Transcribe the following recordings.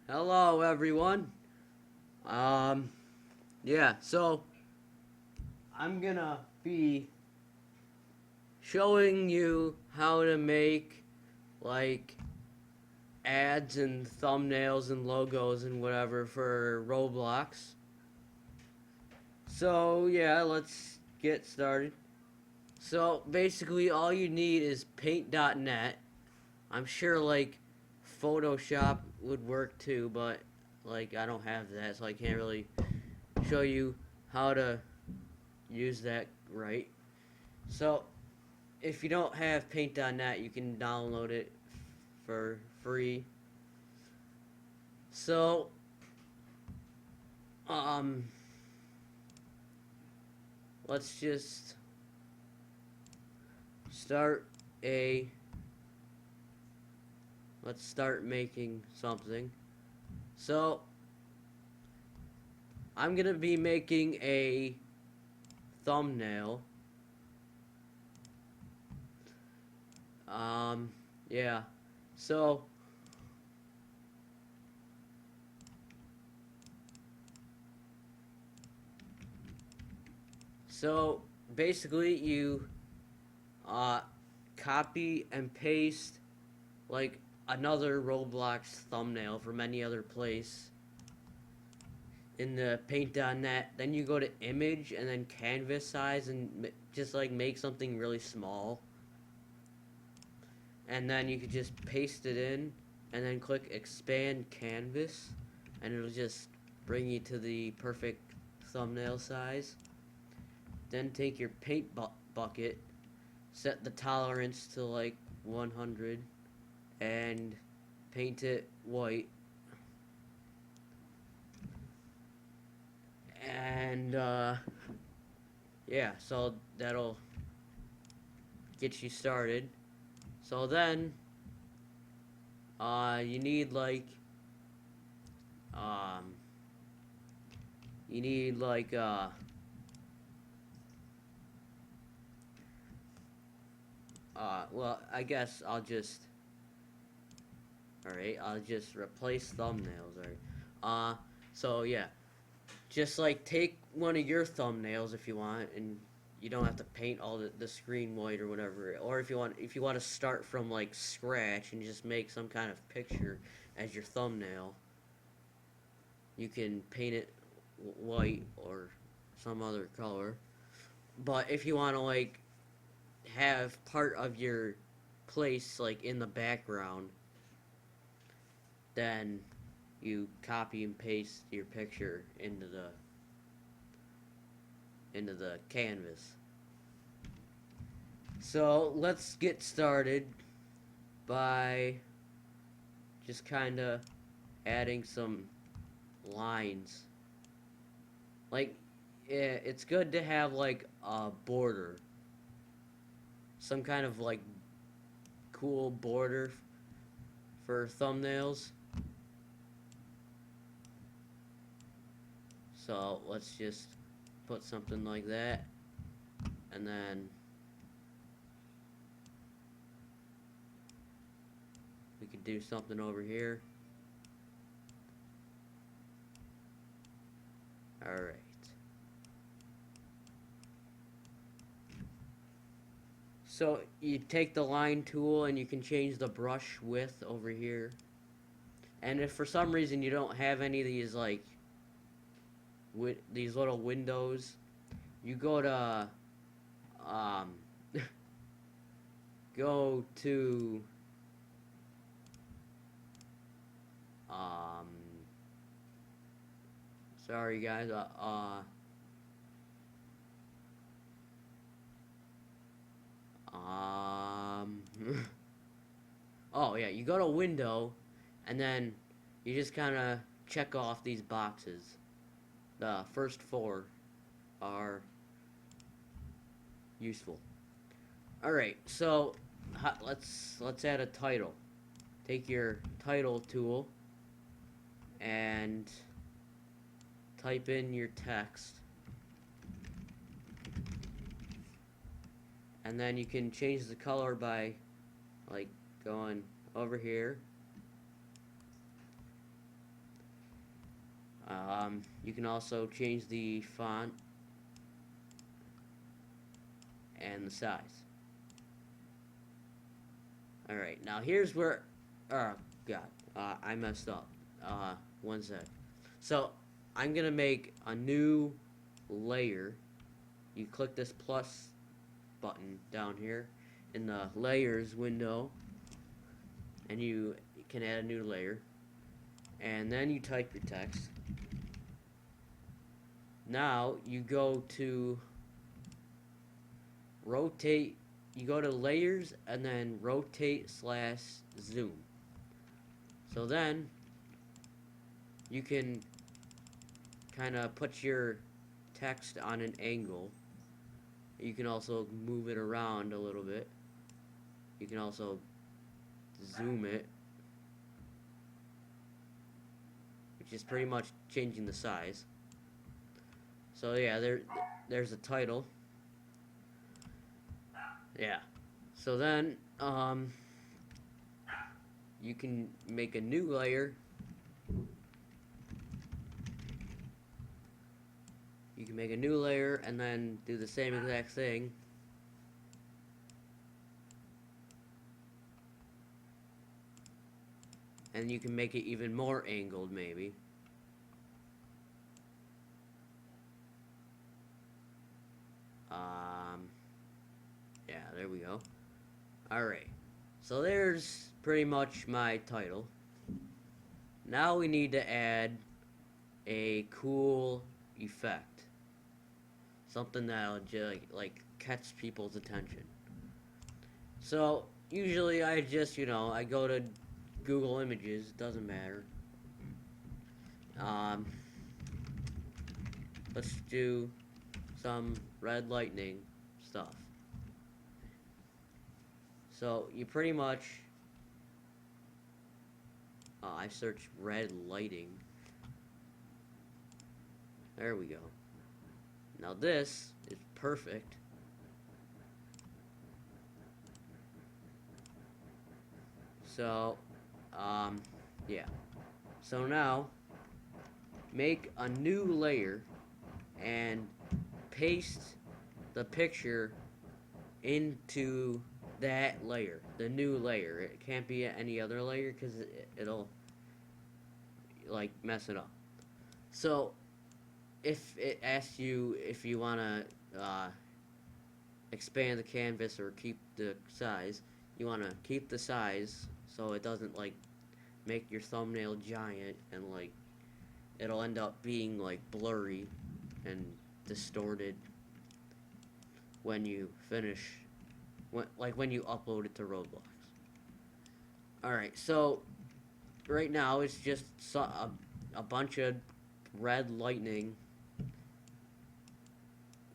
Hello, everyone. Um, yeah, so I'm gonna be showing you how to make like ads and thumbnails and logos and whatever for Roblox. So, yeah, let's get started. So, basically, all you need is paint.net. I'm sure like Photoshop would work too, but like I don't have that, so I can't really show you how to use that right. So, if you don't have paint.net, you can download it for free. So, um, let's just start a let's start making something. So, I'm going to be making a thumbnail. Um, yeah. So, so basically you uh copy and paste like another Roblox thumbnail from any other place in the paint.net. Then you go to image and then canvas size and just like make something really small. And then you could just paste it in and then click expand canvas and it'll just bring you to the perfect thumbnail size. Then take your paint bucket, set the tolerance to like 100 and paint it white. And yeah, so that'll get you started. So then you need um you need well, I guess I'll just replace thumbnails. Alright. So yeah, just like take one of your thumbnails if you want, and you don't have to paint all the screen white or whatever. Or if you want to start from like scratch and just make some kind of picture as your thumbnail, you can paint it white or some other color. But if you want to like have part of your place like in the background, then you copy and paste your picture into the canvas. So let's get started by just kind of adding some lines. Like, it's good to have like a border, some kind of like cool border for thumbnails. So let's just put something like that, and then we could do something over here. Alright. So you take the line tool and you can change the brush width over here. And if for some reason you don't have any of these like these little windows, you go to um go to um sorry guys um oh yeah, you go to window and then you just kind of check off these boxes. The first four are useful. All right, so let's add a title. Take your title tool and type in your text, and then you can change the color by like going over here You can also change the font and the size. Alright, now here's where, oh god, I messed up. One sec. So, I'm gonna make a new layer. You click this plus button down here in the layers window, and you can add a new layer, and then you type your text. Now you go to rotate, you go to layers and then rotate / zoom. So then you can kind of put your text on an angle. You can also move it around a little bit. You can also zoom it, which is pretty much changing the size. So yeah, there's the title. Yeah. So then you can make a new layer. You can make a new layer and then do the same exact thing. And you can make it even more angled, maybe. Yeah, there we go. Alright. So there's pretty much my title. Now we need to add a cool effect. Something that'll just like catch people's attention. So usually I just, I go to Google Images, doesn't matter. Let's do some red lightning stuff. So you pretty much, I search red lighting. There we go. Now this is perfect. So, yeah. So now, make a new layer and paste the picture into that layer, the new layer. It can't be any other layer because it'll like mess it up. So if it asks you if you want to expand the canvas or keep the size, you want to keep the size so it doesn't like make your thumbnail giant and like it'll end up being like blurry and distorted when you finish, when you upload it to Roblox. Alright, so right now it's just a bunch of red lightning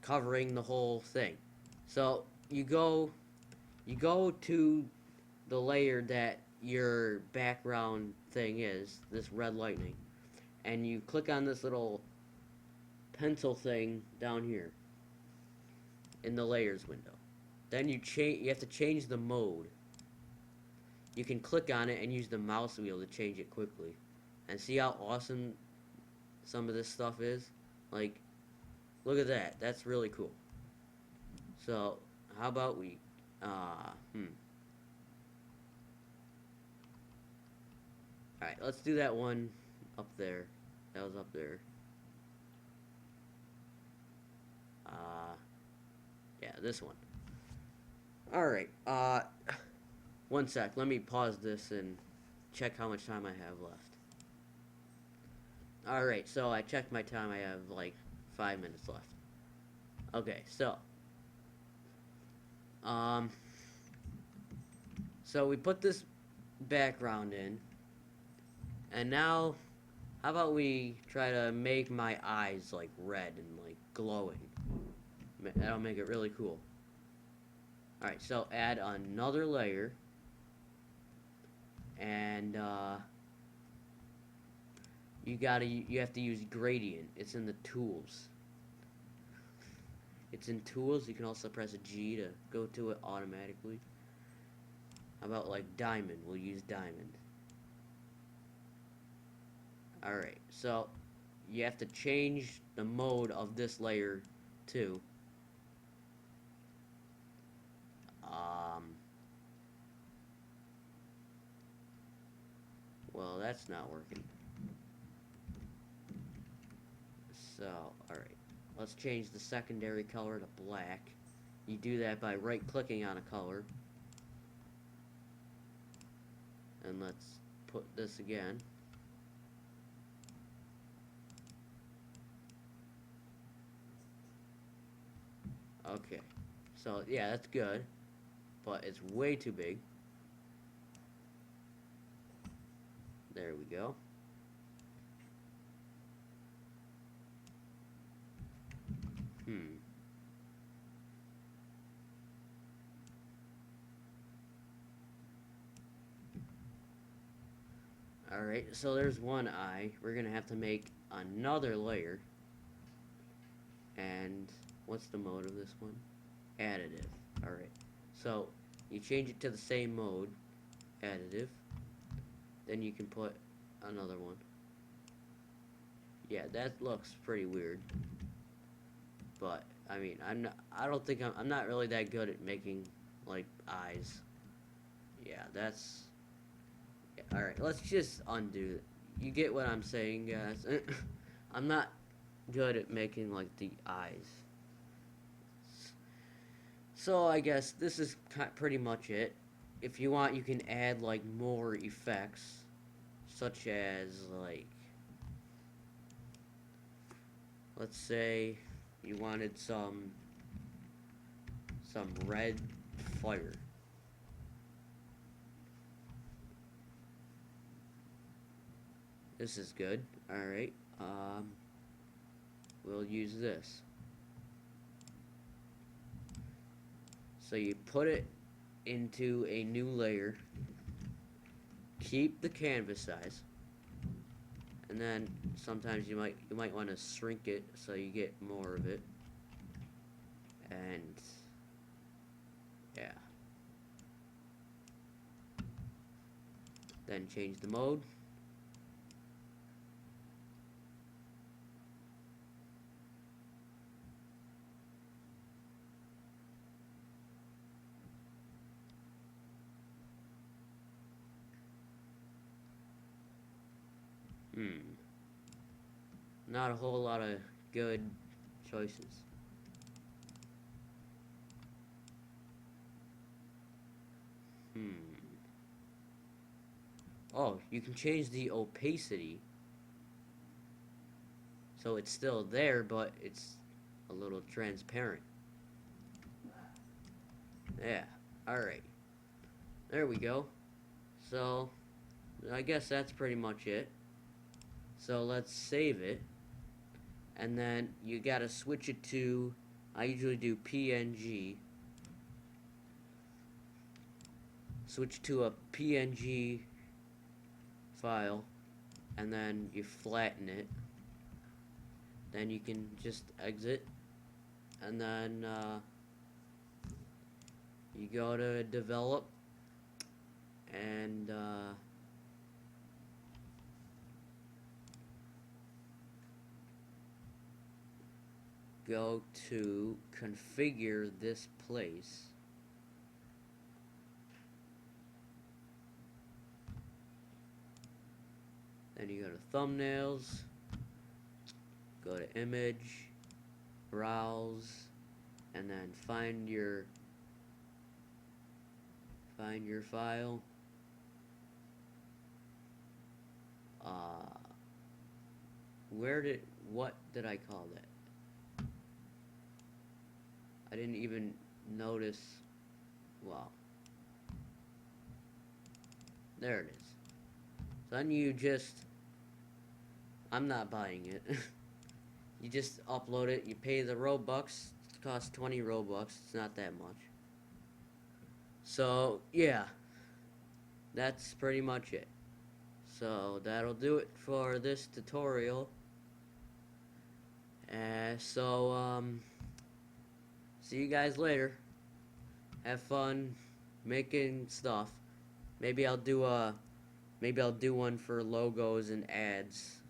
covering the whole thing. So you go to the layer that your background thing is, this red lightning, and you click on this little pencil thing down here in the layers window. Then you have to change the mode. You can click on it and use the mouse wheel to change it quickly. And see how awesome some of this stuff is? Like, look at that. That's really cool. So, how about we, Alright, let's do that one up there. That was up there. Yeah, this one. Alright, one sec. Let me pause this and check how much time I have left. Alright, so I checked my time. I have like 5 minutes left. Okay, so we put this background in, and now how about we try to make my eyes like red and like glowing. That'll make it really cool. Alright, so add another layer, and you have to use gradient. It's in the tools. It's in tools. You can also press a G to go to it automatically. How about like diamond? We'll use diamond. Alright, so you have to change the mode of this layer too. Well, that's not working. So, alright. Let's change the secondary color to black. You do that by right-clicking on a color. And let's put this again. Okay. So, yeah, that's good. But it's way too big. There we go. Alright, so there's one eye. We're gonna have to make another layer. And what's the mode of this one? Additive. Alright. So you change it to the same mode, additive. Then you can put another one. Yeah, that looks pretty weird. But I mean, I don't think I'm not really that good at making like eyes. Yeah, that's yeah, alright, let's just undo it. You get what I'm saying, guys. I'm not good at making like the eyes. So I guess this is pretty much it. If you want, you can add like more effects, such as like, let's say you wanted some red fire. This is good. Alright. We'll use this. So you put it into a new layer. Keep the canvas size. And then sometimes you might want to shrink it so you get more of it. And yeah. Then change the mode. Not a whole lot of good choices. Oh, you can change the opacity. So it's still there, but it's a little transparent. Yeah, alright. There we go. So, I guess that's pretty much it. So let's save it. And then you gotta switch it to, I usually do PNG. Switch to a PNG file, and then you flatten it. Then you can just exit, and then you go to develop, and go to configure this place. Then you go to thumbnails, go to image, browse, and then find your file. What did I call that? I didn't even notice. Wow. There it is. So then you just, I'm not buying it. You just upload it, you pay the Robux, it costs 20 Robux, it's not that much. So, yeah, that's pretty much it. So, that'll do it for this tutorial. See you guys later. Have fun making stuff. Maybe I'll do one for logos and ads.